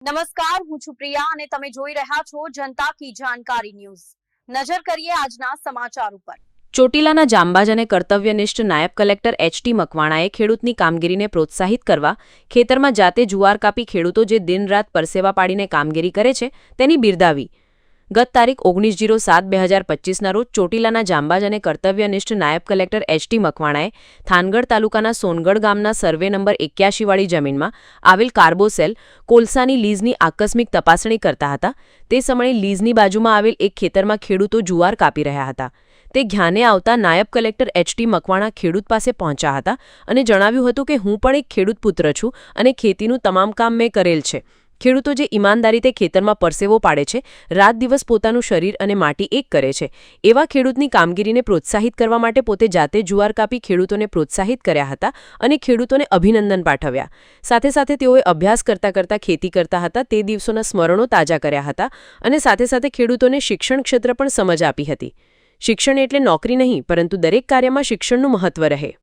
નમસ્કાર, હું છું પ્રિયા અને તમે જોઈ રહ્યા છો જનતા કી જાણકારી ન્યૂઝ। નજર કરીએ આજના સમાચાર ઉપર। ચોટીલાના જાંબાજ અને કર્તવ્યનિષ્ઠ નાયબ કલેક્ટર એચ.ટી. મકવાણાએ ખેડૂતની કામગીરીને પ્રોત્સાહિત કરવા ખેતરમાં જાતે જુવાર કાપી ખેડૂતો જે દિનરાત પરસેવા પાડીને કામગીરી કરે છે તેની બિરદાવી। ગત તારીખ 19/07/2025ના રોજ ચોટીલાના જાંબાજ અને કર્તવ્યનિષ્ઠ નાયબ કલેક્ટર એચ.ટી. મકવાણાએ થાનગઢ તાલુકાના સોનગઢ ગામના સર્વે નંબર 81 વાળી જમીનમાં આવેલ કાર્બોસેલ કોલસાની લીઝની આકસ્મિક તપાસણી કરતા હતા। તે સમયે લીઝની બાજુમાં આવેલ એક ખેતરમાં ખેડૂતો જુવાર કાપી રહ્યા હતા। તે ધ્યાને આવતા નાયબ કલેક્ટર એચ.ટી. મકવાણા ખેડૂત પાસે પહોંચ્યા હતા અને જણાવ્યું હતું કે હું પણ એક ખેડૂત પુત્ર છું અને ખેતીનું તમામ કામ મેં કરેલ છે। ખેડૂતો જે ઈમાનદારીથી ખેતરમાં પરસેવો પાડે છે, રાત દિવસ પોતાનું શરીર અને માટી એક કરે છે, એવા ખેડૂતની કામગીરીને પ્રોત્સાહિત કરવા માટે પોતે જાતે જુવાર કાપી ખેડૂતોને પ્રોત્સાહિત કર્યા હતા અને ખેડૂતોને અભિનંદન પાઠવ્યા। સાથે સાથે તેઓએ અભ્યાસ કરતા કરતા ખેતી કરતા હતા તે દિવસોના સ્મરણો તાજા કર્યા હતા અને સાથે સાથે ખેડૂતોને શિક્ષણ ક્ષેત્ર પણ સમજ આપી હતી। શિક્ષણ એટલે નોકરી નહીં, પરંતુ દરેક કાર્યમાં શિક્ષણનું મહત્વ રહે।